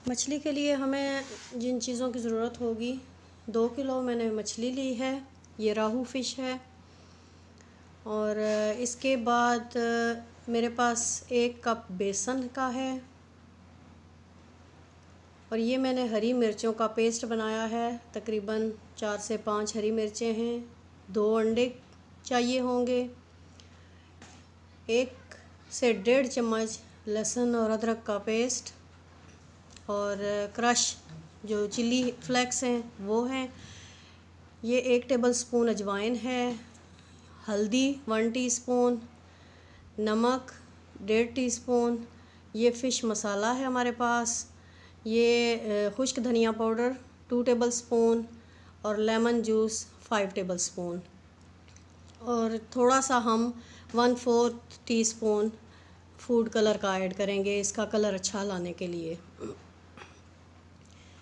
मछली के लिए हमें जिन चीज़ों की ज़रूरत होगी, 2 किलो मैंने मछली ली है। ये राहू फ़िश है। और इसके बाद मेरे पास 1 कप बेसन का है। और ये मैंने हरी मिर्चों का पेस्ट बनाया है। तकरीबन 4 से 5 हरी मिर्चें हैं। 2 अंडे चाहिए होंगे। 1 से 1.5 चम्मच लहसुन और अदरक का पेस्ट। और क्रश जो चिली फ्लेक्स हैं वो हैं। ये 1 टेबलस्पून अजवाइन है। हल्दी 1 टीस्पून, नमक 1.5 टीस्पून। ये फ़िश मसाला है हमारे पास। ये खुश्क धनिया पाउडर 2 टेबलस्पून और लेमन जूस 5 टेबलस्पून। और थोड़ा सा हम 1/4 टीस्पून फूड कलर का ऐड करेंगे, इसका कलर अच्छा लाने के लिए।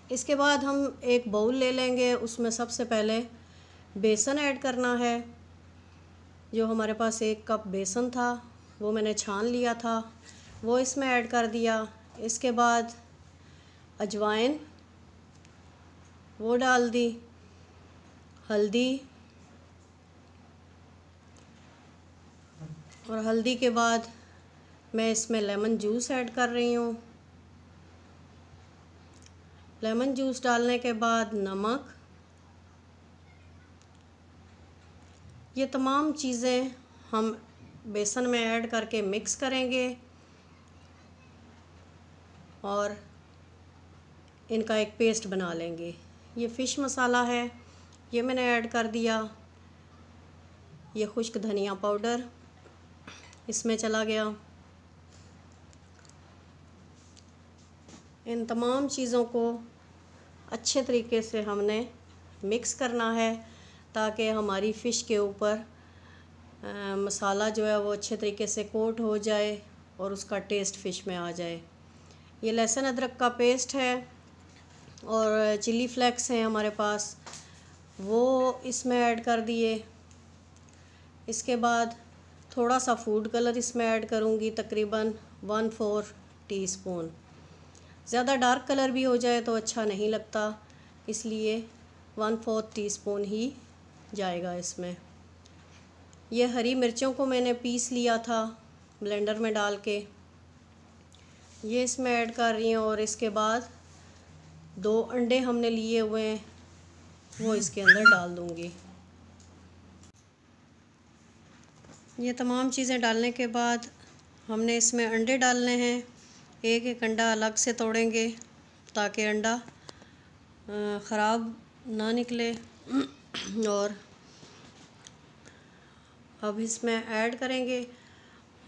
इसके बाद हम एक बाउल ले लेंगे, उसमें सबसे पहले बेसन ऐड करना है। जो हमारे पास 1 कप बेसन था वो मैंने छान लिया था, वो इसमें ऐड कर दिया। इसके बाद अजवाइन वो डाल दी, हल्दी, और हल्दी के बाद मैं इसमें लेमन जूस ऐड कर रही हूँ। लेमन जूस डालने के बाद नमक। ये तमाम चीज़ें हम बेसन में ऐड करके मिक्स करेंगे और इनका एक पेस्ट बना लेंगे। ये फ़िश मसाला है, ये मैंने ऐड कर दिया। ये खुश्क धनिया पाउडर इसमें चला गया। इन तमाम चीज़ों को अच्छे तरीके से हमने मिक्स करना है ताकि हमारी फ़िश के ऊपर मसाला जो है वो अच्छे तरीके से कोट हो जाए और उसका टेस्ट फ़िश में आ जाए। ये लहसुन अदरक का पेस्ट है और चिली फ्लेक्स हैं हमारे पास, वो इसमें ऐड कर दिए। इसके बाद थोड़ा सा फूड कलर इसमें ऐड करूँगी, तकरीबन 1/4 टीस्पून। ज़्यादा डार्क कलर भी हो जाए तो अच्छा नहीं लगता, इसलिए 1/4 टीस्पून ही जाएगा इसमें। ये हरी मिर्चों को मैंने पीस लिया था ब्लेंडर में डाल के, ये इसमें ऐड कर रही हूँ। और इसके बाद 2 अंडे हमने लिए हुए हैं वो इसके अंदर डाल दूँगी। ये तमाम चीज़ें डालने के बाद हमने इसमें अंडे डालने हैं। एक एक अंडा अलग से तोड़ेंगे ताकि अंडा ख़राब ना निकले। और अब इसमें ऐड करेंगे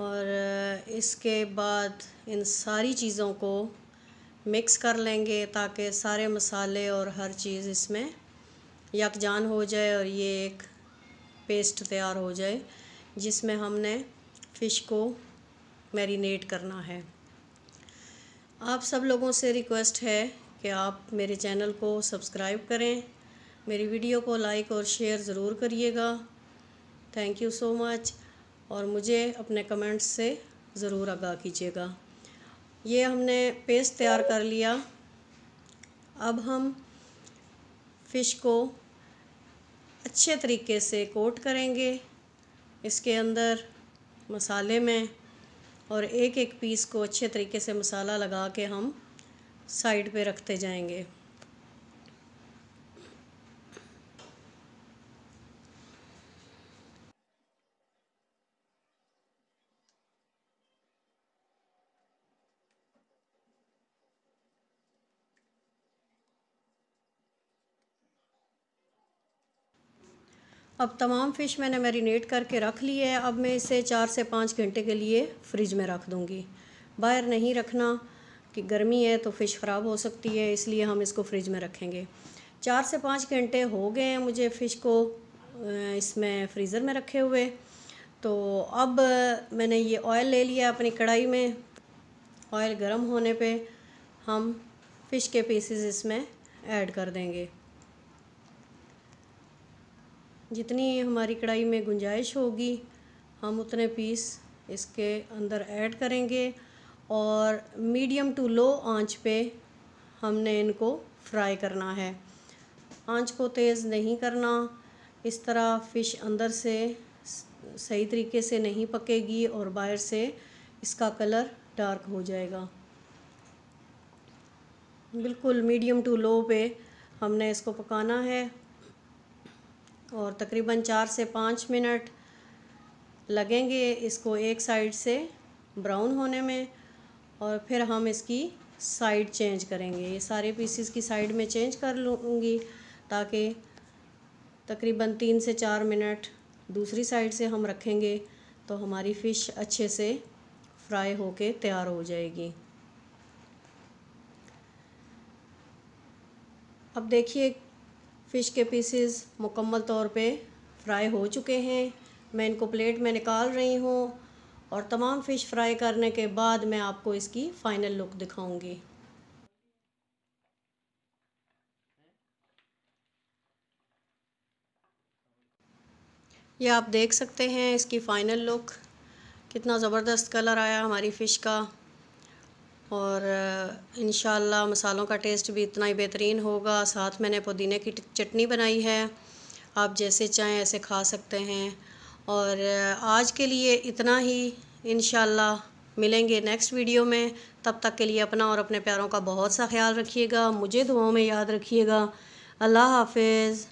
और इसके बाद इन सारी चीज़ों को मिक्स कर लेंगे ताकि सारे मसाले और हर चीज़ इसमें यकजान हो जाए और ये एक पेस्ट तैयार हो जाए जिसमें हमने फ़िश को मैरिनेट करना है। आप सब लोगों से रिक्वेस्ट है कि आप मेरे चैनल को सब्सक्राइब करें, मेरी वीडियो को लाइक और शेयर ज़रूर करिएगा। Thank you so much. और मुझे अपने कमेंट्स से ज़रूर आगाह कीजिएगा। ये हमने पेस्ट तैयार कर लिया। अब हम फ़िश को अच्छे तरीके से कोट करेंगे इसके अंदर मसाले में, और एक एक पीस को अच्छे तरीके से मसाला लगा के हम साइड पे रखते जाएंगे। अब तमाम फ़िश मैंने मैरिनेट करके रख ली है। अब मैं इसे 4 से 5 घंटे के लिए फ्रिज में रख दूँगी। बाहर नहीं रखना कि गर्मी है तो फ़िश ख़राब हो सकती है, इसलिए हम इसको फ्रिज में रखेंगे। 4 से 5 घंटे हो गए हैं मुझे फ़िश को इसमें फ्रीज़र में रखे हुए। तो अब मैंने ये ऑयल ले लिया अपनी कढ़ाई में। ऑयल गर्म होने पे हम फ़िश के पीसेस इसमें ऐड कर देंगे। जितनी हमारी कढ़ाई में गुंजाइश होगी हम उतने पीस इसके अंदर ऐड करेंगे और मीडियम टू लो आंच पे हमने इनको फ्राई करना है। आंच को तेज़ नहीं करना, इस तरह फ़िश अंदर से सही तरीके से नहीं पकेगी और बाहर से इसका कलर डार्क हो जाएगा। बिल्कुल मीडियम टू लो पे हमने इसको पकाना है और तकरीबन 4 से 5 मिनट लगेंगे इसको एक साइड से ब्राउन होने में, और फिर हम इसकी साइड चेंज करेंगे। ये सारे पीसेस की साइड में चेंज कर लूँगी ताकि तकरीबन 3 से 4 मिनट दूसरी साइड से हम रखेंगे तो हमारी फ़िश अच्छे से फ्राई होके तैयार हो जाएगी। अब देखिए फ़िश के पीसेस मुकम्मल तौर पे फ्राई हो चुके हैं। मैं इनको प्लेट में निकाल रही हूँ और तमाम फ़िश फ्राई करने के बाद मैं आपको इसकी फ़ाइनल लुक दिखाऊंगी। ये आप देख सकते हैं इसकी फ़ाइनल लुक, कितना ज़बरदस्त कलर आया हमारी फ़िश का, और इंशाल्लाह मसालों का टेस्ट भी इतना ही बेहतरीन होगा। साथ मैंने पुदीने की चटनी बनाई है, आप जैसे चाहें ऐसे खा सकते हैं। और आज के लिए इतना ही, इंशाल्लाह मिलेंगे नेक्स्ट वीडियो में। तब तक के लिए अपना और अपने प्यारों का बहुत सा ख्याल रखिएगा, मुझे दुआओं में याद रखिएगा। अल्लाह हाफ़िज़।